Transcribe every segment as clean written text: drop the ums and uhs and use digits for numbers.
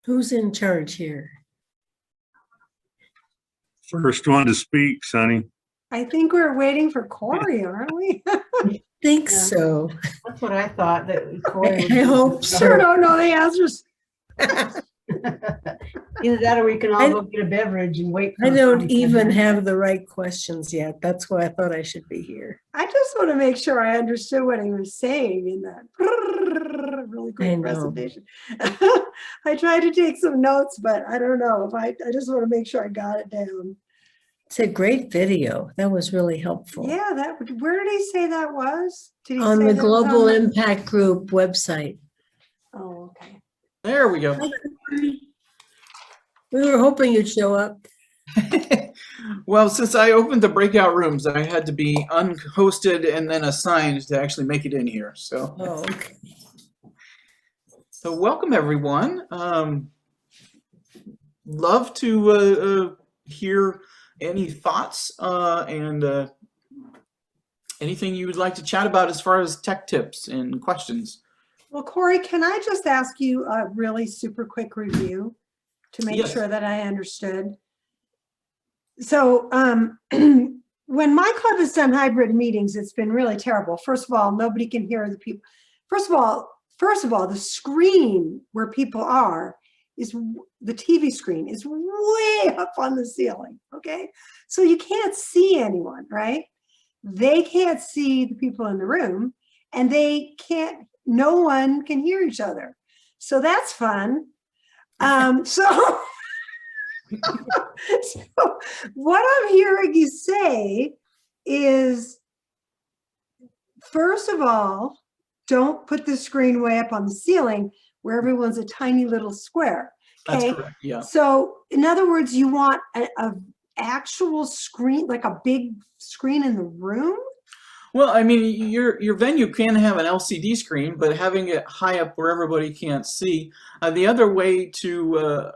Who's in charge here? First one to speak, Sonny. I think we're waiting for Corey, aren't we? I think Yeah. so. That's what I thought, that Corey would. I hope Sure so. don't know the answers. Either that or we can all I- go get a beverage and wait. I for don't him. even have the right questions yet. That's why I thought I should be here. I just want to make sure I understood what he was saying in that really I great know. presentation. I tried to take some notes, but I don't know if I just want to make sure I got it down. It's a great video. That was really helpful. Yeah, where did he say that was? Did he On say the that was on Global the- Impact Group website. Oh, okay. There we go. We were hoping you'd show up. Well, since I opened the breakout rooms, I had to be unhosted and then assigned to actually make it in here. So, Oh, okay. so welcome everyone. Love to hear any thoughts and anything you would like to chat about as far as tech tips and questions. Well, Corey, can I just ask you a really super quick review to make Yes. sure that I understood? So when my club has done hybrid meetings, it's been really terrible. First of all, nobody can hear the people. First of all, the screen where people are is the TV screen is way up on the ceiling. Okay. So you can't see anyone, right? They can't see the people in the room and no one can hear each other. So that's fun. So what I'm hearing you say is, first of all, don't put the screen way up on the ceiling where everyone's a tiny little square. That's Okay. correct. Yeah. So in other words, you want a actual screen, like a big screen in the room? Well, I mean, your venue can have an LCD screen, but having it high up where everybody can't see. The other way to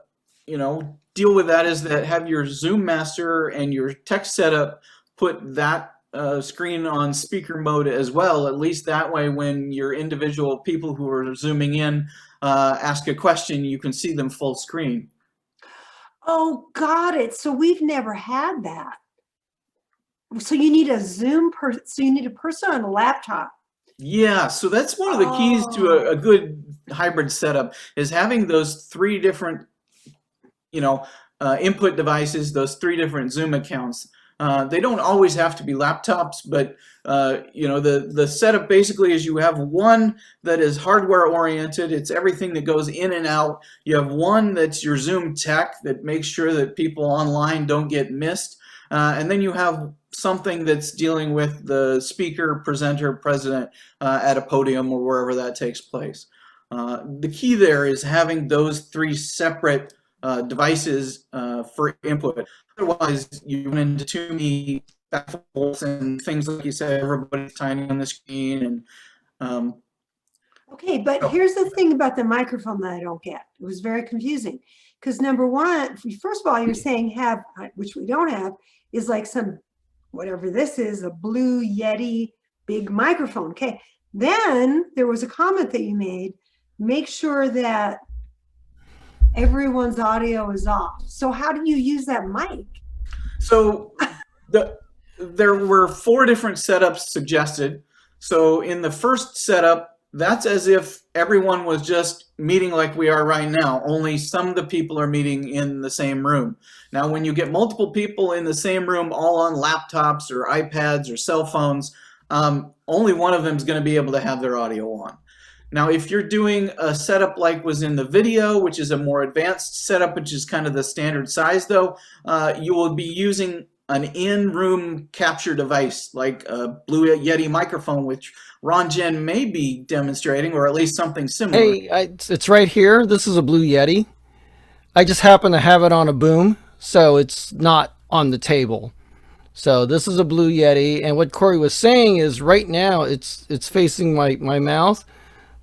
deal with that is that have your Zoom master and your tech setup put that screen on speaker mode as well. At least that way, when your individual people who are zooming in ask a question, you can see them full screen. Oh, got it. So we've never had that. So you need a so you need a person on a laptop. Yeah, so that's one of the keys to a good hybrid setup is having those three different, input devices, those three different Zoom accounts. They don't always have to be laptops, but the setup basically is you have one that is hardware oriented. It's everything that goes in and out. You have one that's your Zoom tech that makes sure that people online don't get missed. And then you have something that's dealing with the speaker, presenter, president at a podium or wherever that takes place. The key there is having those three separate devices for input. Otherwise, you run into too many back and forth and things like you said, everybody's tiny on the screen. And Okay, but here's the thing about the microphone that I don't get. It was very confusing because number one, first of all, you're saying have, which we don't have, is like some, whatever this is, a Blue Yeti big microphone. Okay, then there was a comment that you made, make sure that everyone's audio is off. So how do you use that mic? so there were 4 different setups suggested. So in the first setup, that's as if everyone was just meeting like we are right now, only some of the people are meeting in the same room. Now, when you get multiple people in the same room, all on laptops or iPads or cell phones, only one of them is going to be able to have their audio on. Now, if you're doing a setup like was in the video, which is a more advanced setup, which is kind of the standard size though, you will be using an in-room capture device like a Blue Yeti microphone, which Ron Jen may be demonstrating, or at least something similar. Hey, it's right here. This is a Blue Yeti. I just happen to have it on a boom, so it's not on the table. So this is a Blue Yeti, and what Corey was saying is right now it's facing my mouth,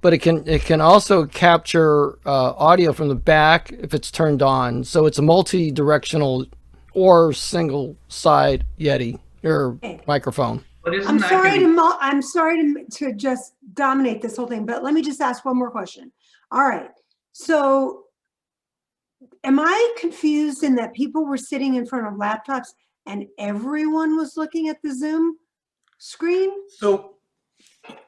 but it can also capture audio from the back if it's turned on. So it's a multi-directional or single side Yeti or microphone. But isn't I'm that sorry gonna- I'm sorry to just dominate this whole thing, but let me just ask one more question. All right. So am I confused in that people were sitting in front of laptops and everyone was looking at the Zoom screen? So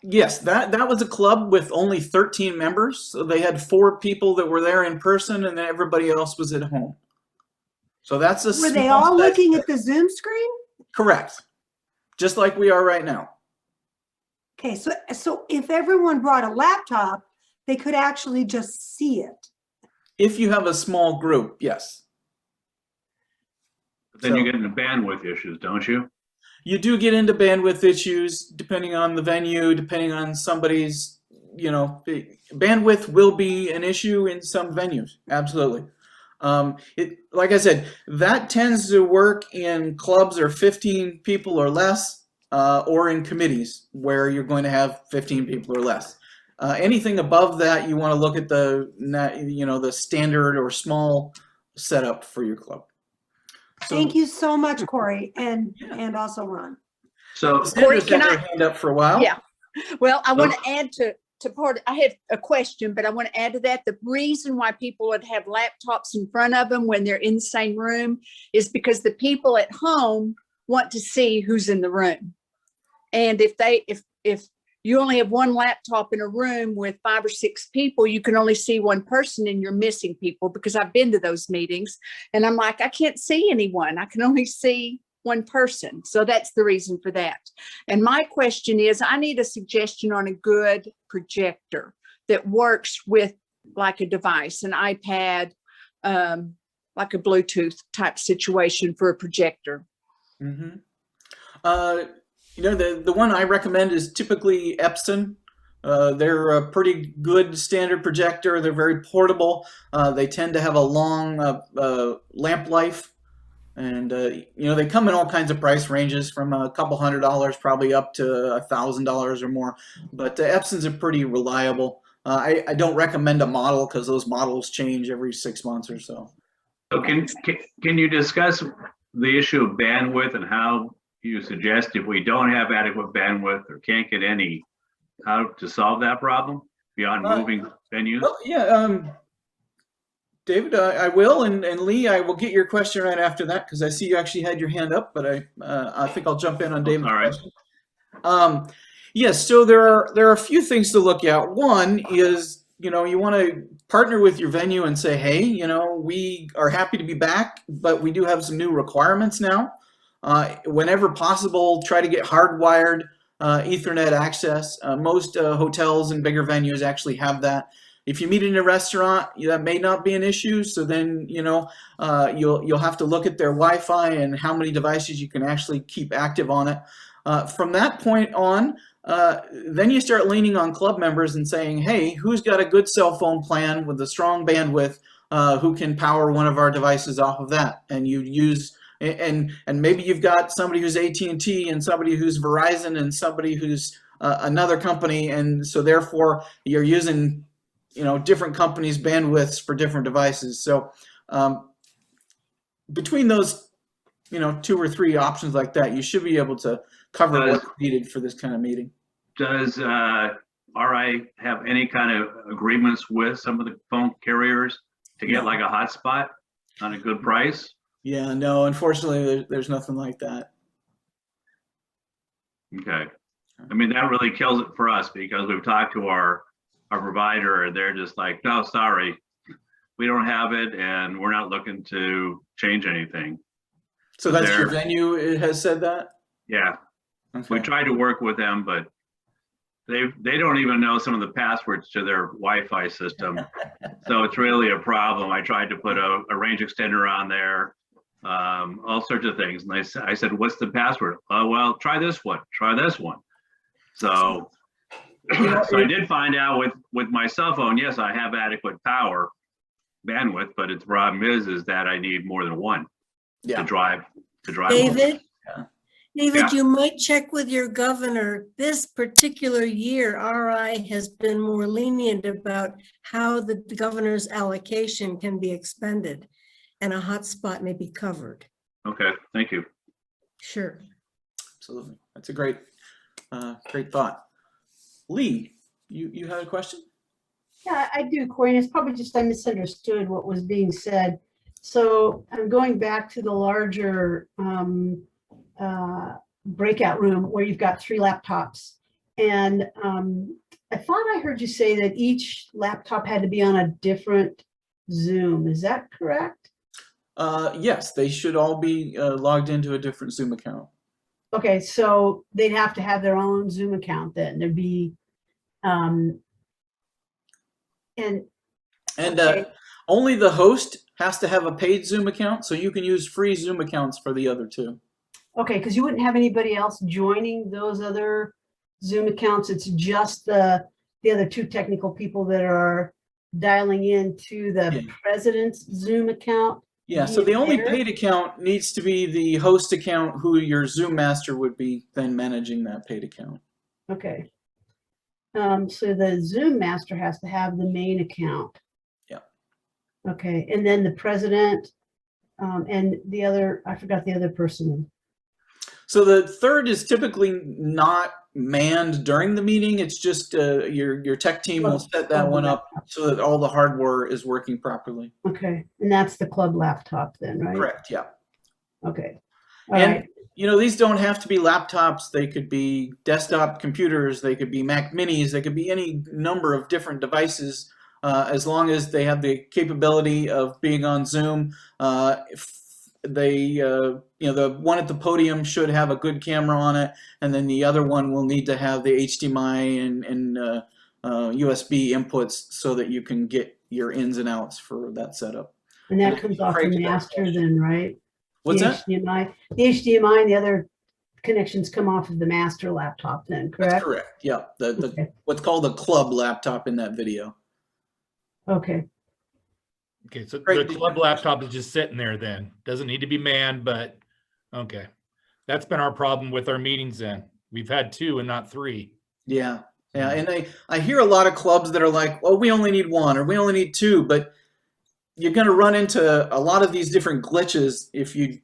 yes, that was a club with only 13 members. So they had 4 people that were there in person, and then everybody else was at home. So that's a Were they small all size- looking at the Zoom screen? Correct. Just like we are right now. Okay, so if everyone brought a laptop, they could actually just see it. If you have a small group, yes. But then you So- get into bandwidth issues, don't you? You do get into bandwidth issues depending on the venue, depending on somebody's, bandwidth will be an issue in some venues. Absolutely. Like I said, that tends to work in clubs or 15 people or less, or in committees where you're going to have 15 people or less. Anything above that, you want to look at the standard or small setup for your club. So, Thank you so much, Corey, and also Ron. So, Sandra's Corey, can had her I- hand up for a while. Yeah. Well, I want to add to part, I have a question, but I want to add to that. The reason why people would have laptops in front of them when they're in the same room is because the people at home want to see who's in the room. And if you only have one laptop in a room with 5 or 6 people, you can only see one person and you're missing people, because I've been to those meetings and I'm like, I can't see anyone. I can only see one person. So that's the reason for that. And my question is, I need a suggestion on a good projector that works with like a device, an iPad, like a Bluetooth type situation for a projector. Mm-hmm. The one I recommend is typically Epson. They're a pretty good standard projector. They're very portable. They tend to have a long lamp life. And, they come in all kinds of price ranges from a couple $100 probably up to $1,000 or more. But Epsons are pretty reliable. I don't recommend a model because those models change every 6 months or so. so can you discuss the issue of bandwidth and how you suggest if we don't have adequate bandwidth or can't get any, how to solve that problem beyond moving venues? Well, yeah, David, I will, and Lee, I will get your question right after that because I see you actually had your hand up, but I think I'll jump in on David's all right. question. Yes, so there are a few things to look at. One is, you want to partner with your venue and say, hey, we are happy to be back, but we do have some new requirements now. Whenever possible, try to get hardwired Ethernet access. Most hotels and bigger venues actually have that. If you meet in a restaurant, that may not be an issue. So then, you'll have to look at their Wi-Fi and how many devices you can actually keep active on it. From that point on, then you start leaning on club members and saying, hey, who's got a good cell phone plan with a strong bandwidth, who can power one of our devices off of that? And you use, and maybe you've got somebody who's AT&T and somebody who's Verizon and somebody who's another company. And so therefore you're using different companies' bandwidths for different devices. So between those, 2 or 3 options like that, you should be able to cover what's needed for this kind of meeting. Does RI have any kind of agreements with some of the phone carriers to get like a hotspot on a good price? Yeah, no, unfortunately, there's nothing like that. Okay. I mean, that really kills it for us because we've talked to our provider and they're just like, no, sorry, we don't have it and we're not looking to change anything. So that's your venue has said that? Yeah. Okay. We tried to work with them, but they don't even know some of the passwords to their Wi-Fi system. So it's really a problem. I tried to put a range extender on there, all sorts of things. And I said, what's the password? Oh, well, try this one, try this one. So, so I did find out with my cell phone, yes, I have adequate power bandwidth, but its problem is that I need more than one to drive. David? Yeah. David, Yeah. you might check with your governor. This particular year, RI has been more lenient about how the governor's allocation can be expended, and a hotspot may be covered. Okay, thank you. Sure. Absolutely. That's a great thought. Lee, you had a question? Yeah, I do, Corey, and it's probably just I misunderstood what was being said. So I'm going back to the larger breakout room where you've got 3 laptops. And I thought I heard you say that each laptop had to be on a different Zoom. Is that correct? Yes, they should all be logged into a different Zoom account. Okay, so they'd have to have their own Zoom account then. There'd be, and okay. Only the host has to have a paid Zoom account, so you can use free Zoom accounts for the other 2. Okay, because you wouldn't have anybody else joining those other Zoom accounts. It's just the other 2 technical people that are dialing into the president's Zoom account. Yeah, so the only paid account needs to be the host account, who your Zoom master would be then managing that paid account. Okay. So the Zoom master has to have the main account. Yeah. Okay, and then the president and the other, I forgot the other person. So the third is typically not manned during the meeting. It's just your tech team will set that one up so that all the hardware is working properly. Okay, and that's the club laptop then, right? Correct, yeah. Okay. And you know, these don't have to be laptops. They could be desktop computers. They could be Mac Minis. They could be any number of different devices, as long as they have the capability of being on Zoom. If they, you know, the one at the podium should have a good camera on it, and then the other one will need to have the HDMI and USB inputs so that you can get your ins and outs for that setup. And that comes off the master then, right? What's that? The HDMI and the other connections come off of the master laptop then, correct? That's correct, yeah. What's called a club laptop in that video. Okay. Okay, so the club laptop is just sitting there then. Doesn't need to be manned, but okay. That's been our problem with our meetings then. We've had 2 and not 3. Yeah, yeah, and I hear a lot of clubs that are like, well, we only need 1 or we only need 2, but you're going to run into a lot of these different glitches if you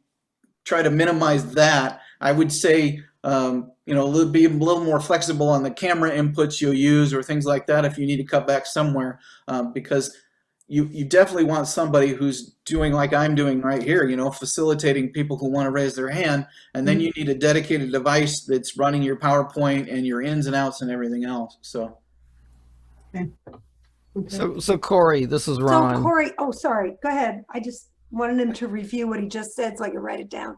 try to minimize that. I would say, you know, be a little more flexible on the camera inputs you'll use or things like that if you need to cut back somewhere, because you definitely want somebody who's doing like I'm doing right here, you know, facilitating people who want to raise their hand, and then you need a dedicated device that's running your PowerPoint and your ins and outs and everything else. So. Okay. So Corey, this is Ron. So Corey, oh, sorry, go ahead. I just wanted him to review what he just said so I could write it down.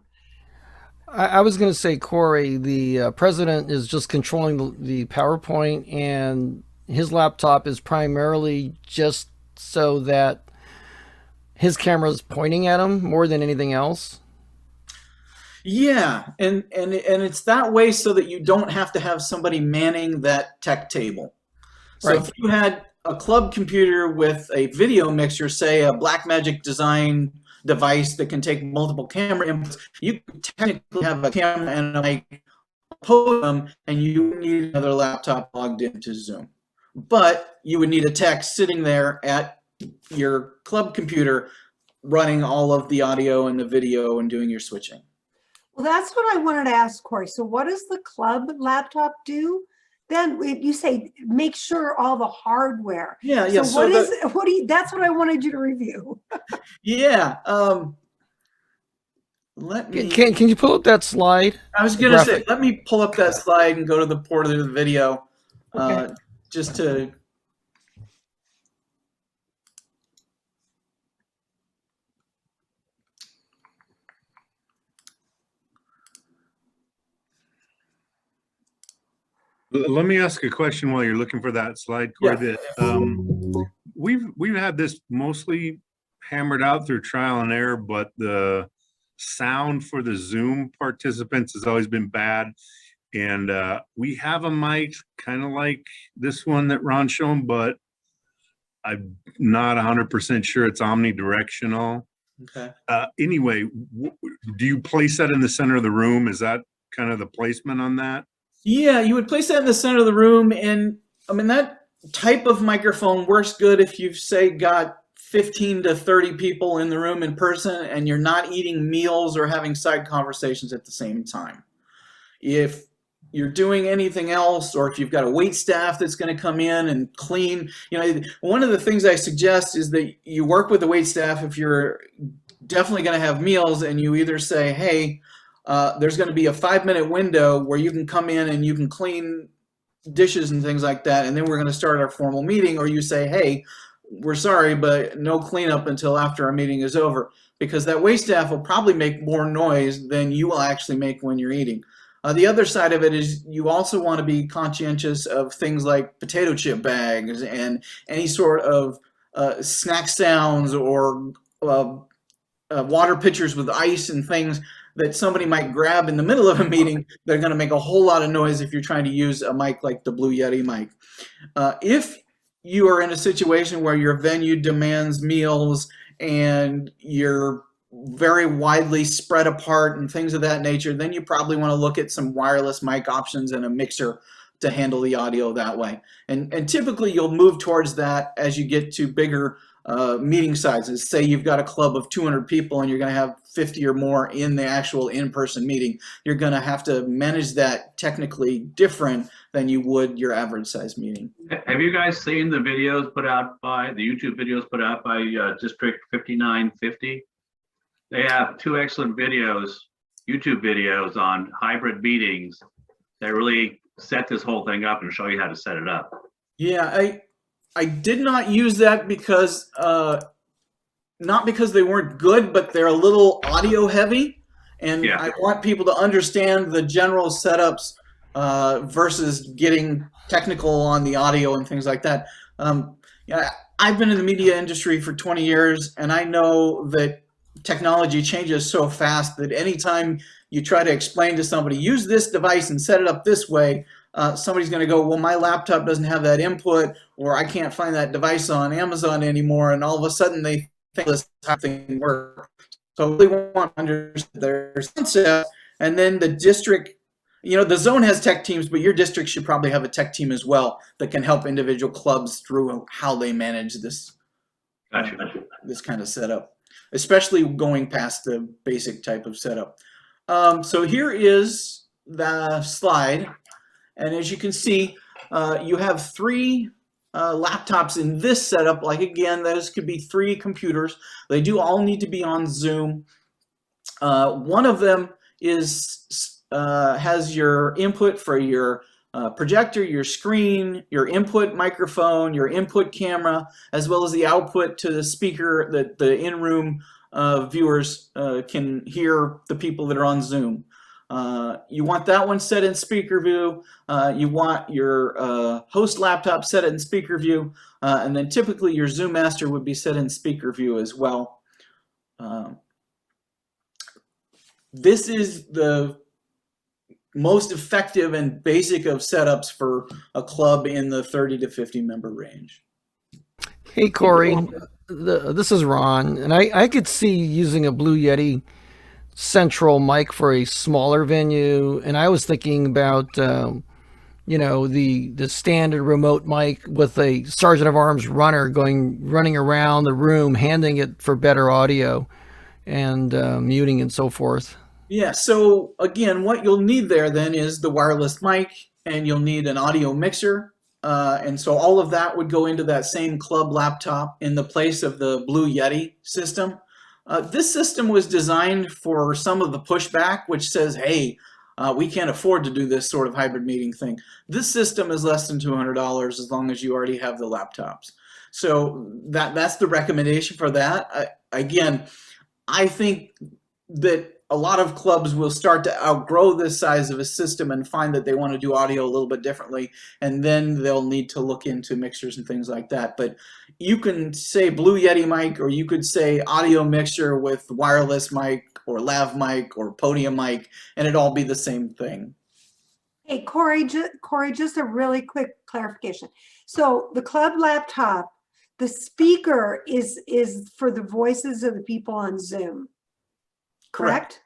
I was going to say, Corey, the president is just controlling the PowerPoint, and his laptop is primarily just so that his camera is pointing at him more than anything else. Yeah, and it's that way so that you don't have to have somebody manning that tech table. So if you had a club computer with a video mixer, say a Blackmagic design device that can take multiple camera inputs, you could technically have a camera and a mic podium, and you need another laptop logged into Zoom. But you would need a tech sitting there at your club computer running all of the audio and the video and doing your switching. Well, that's what I wanted to ask Corey. So what does the club laptop do? Then you say make sure all the hardware. Yeah, yeah. So what do you, that's what I wanted you to review. Yeah. Let me. Can you pull up that slide? I was gonna say, let me pull up that slide and go to the port of the video, just to. Let me ask a question while you're looking for that slide, Corey. Yeah. We've had this mostly hammered out through trial and error, but the sound for the Zoom participants has always been bad. And we have a mic kind of like this one that Ron's shown, but I'm not 100% sure it's omnidirectional. Okay. Anyway, do you place that in the center of the room? Is that kind of the placement on that? Yeah, you would place that in the center of the room, and I mean that type of microphone works good if you've, say, got 15 to 30 people in the room in person and you're not eating meals or having side conversations at the same time. If you're doing anything else, or if you've got a wait staff that's going to come in and clean, you know, one of the things I suggest is that you work with the wait staff if you're definitely going to have meals, and you either say, hey, there's going to be a 5-minute window where you can come in and you can clean dishes and things like that, and then we're going to start our formal meeting, or you say, hey, we're sorry, but no cleanup until after our meeting is over, because that waitstaff will probably make more noise than you will actually make when you're eating. The other side of it is you also want to be conscientious of things like potato chip bags and any sort of snack sounds or water pitchers with ice and things that somebody might grab in the middle of a meeting. They're going to make a whole lot of noise if you're trying to use a mic like the Blue Yeti mic. If you are in a situation where your venue demands meals and you're very widely spread apart and things of that nature, then you probably want to look at some wireless mic options and a mixer to handle the audio that way. And typically you'll move towards that as you get to bigger meeting sizes. Say you've got a club of 200 people and you're going to have 50 or more in the actual in-person meeting. You're going to have to manage that technically different than you would your average size meeting. Have you guys seen the videos put out by the YouTube videos put out by District 5950? They have 2 excellent videos, YouTube videos on hybrid meetings that really set this whole thing up and show you how to set it up. Yeah, I did not use that because not because they weren't good, but they're a little audio heavy, and Yeah. I want people to understand the general setups versus getting technical on the audio and things like that. Yeah, I've been in the media industry for 20 years, and I know that technology changes so fast that anytime you try to explain to somebody, use this device and set it up this way, somebody's going to go, well, my laptop doesn't have that input, or I can't find that device on Amazon anymore, and all of a sudden they think this type of thing works. So they want to understand their concept, and then the district, you know, the zone has tech teams, but your district should probably have a tech team as well that can help individual clubs through how they manage this, Gotcha. this kind of setup, especially going past the basic type of setup. So here is the slide. And as you can see, you have 3 laptops in this setup. Like, again, those could be 3 computers. They do all need to be on Zoom. One of them is has your input for your projector, your screen, your input microphone, your input camera, as well as the output to the speaker that the in-room viewers can hear the people that are on Zoom. You want that one set in speaker view. You want your host laptop set in speaker view, and then typically your Zoom Master would be set in speaker view as well. This is the most effective and basic of setups for a club in the 30 to 50 member range. Hey, Corey, this is Ron, and I could see using a Blue Yeti central mic for a smaller venue, and I was thinking about you know, the standard remote mic with a Sergeant of Arms runner running around the room, handing it for better audio and muting and so forth. Yeah, so again, what you'll need there then is the wireless mic, and you'll need an audio mixer. And so all of that would go into that same club laptop in the place of the Blue Yeti system. This system was designed for some of the pushback, which says, hey, we can't afford to do this sort of hybrid meeting thing. This system is less than $200 as long as you already have the laptops. So that's the recommendation for that. Again, I think that a lot of clubs will start to outgrow this size of a system and find that they want to do audio a little bit differently, and then they'll need to look into mixers and things like that. But you can say Blue Yeti mic, or you could say audio mixer with wireless mic or lav mic or podium mic, and it'd all be the same thing. Hey, Corey, just a really quick clarification. So the club laptop, the speaker is for the voices of the people on Zoom. Correct?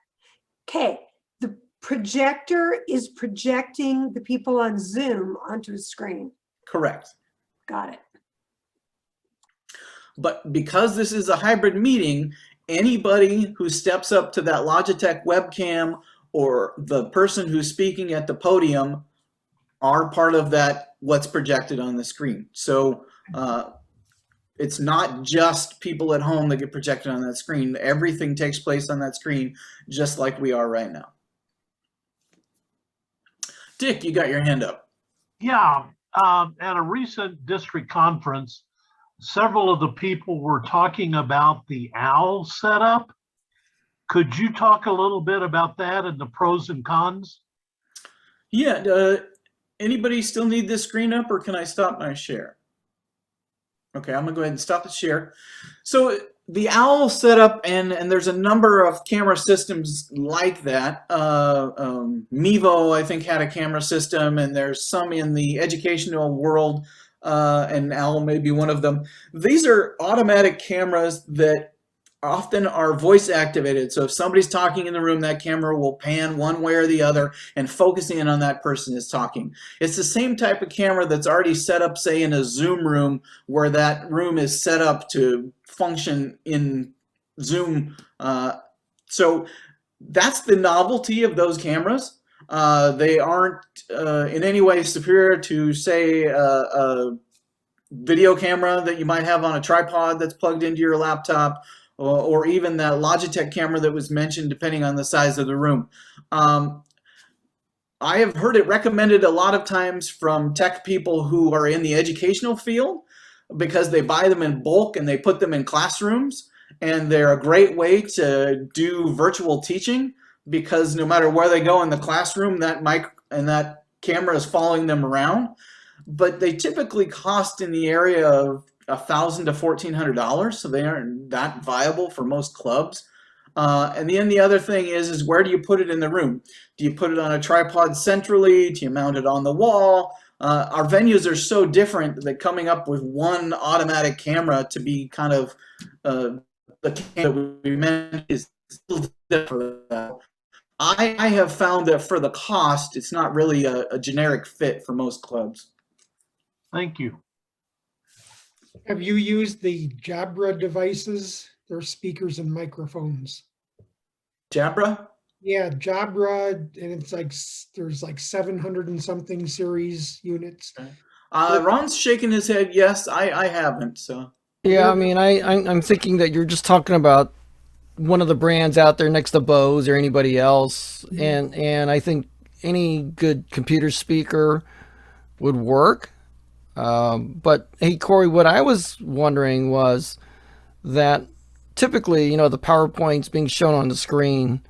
Okay. The projector is projecting the people on Zoom onto a screen. Correct. Got it. But because this is a hybrid meeting, anybody who steps up to that Logitech webcam or the person who's speaking at the podium are part of that, what's projected on the screen. So it's not just people at home that get projected on that screen. Everything takes place on that screen, just like we are right now. Dick, you got your hand up. Yeah, at a recent district conference, several of the people were talking about the OWL setup. Could you talk a little bit about that and the pros and cons? Yeah, anybody still need this screen up, or can I stop my share? Okay, I'm gonna go ahead and stop the share. So the OWL setup, and there's a number of camera systems like that. Mevo, I think, had a camera system, and there's some in the educational world, and OWL may be one of them. These are automatic cameras that often are voice activated. So if somebody's talking in the room, that camera will pan one way or the other and focusing in on that person is talking. It's the same type of camera that's already set up, say, in a Zoom room, where that room is set up to function in Zoom. So that's the novelty of those cameras. They aren't in any way superior to, say, a video camera that you might have on a tripod that's plugged into your laptop, or even that Logitech camera that was mentioned, depending on the size of the room. I have heard it recommended a lot of times from tech people who are in the educational field, because they buy them in bulk and they put them in classrooms, and they're a great way to do virtual teaching, because no matter where they go in the classroom, that mic and that camera is following them around. But they typically cost in the area of $1,000 to $1,400, so they aren't that viable for most clubs. And then the other thing is where do you put it in the room? Do you put it on a tripod centrally? Do you mount it on the wall? Our venues are so different that coming up with one automatic camera to be kind of the camera we meant is still different for that. I have found that for the cost, it's not really a generic fit for most clubs. Thank you. Have you used the Jabra devices? They're speakers and microphones. Jabra? Yeah, Jabra, and it's like there's like 700 and something series units. Ron's shaking his head. Yes, I haven't. So Yeah, I mean, I'm thinking that you're just talking about one of the brands out there next to Bose or anybody else, and I think any good computer speaker would work. But hey, Corey, what I was wondering was that typically, you know, the PowerPoint's being shown on the screen,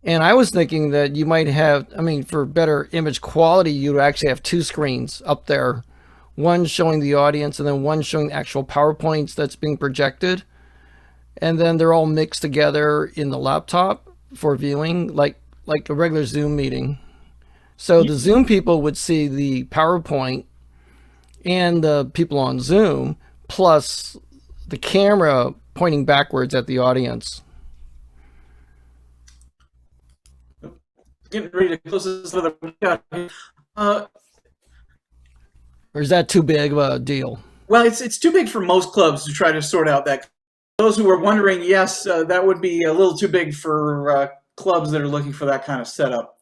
and I was thinking that you might have, I mean, for better image quality, you'd actually have two screens up there, one showing the audience and then one showing the actual PowerPoints that's being projected, and then they're all mixed together in the laptop for viewing, like a regular Zoom meeting. So the Zoom people would see the PowerPoint and the people on Zoom, plus the camera pointing backwards at the audience. Getting ready to close this other one. Or is that too big of a deal? Well, it's too big for most clubs to try to sort out that. Those who are wondering, yes, that would be a little too big for clubs that are looking for that kind of setup.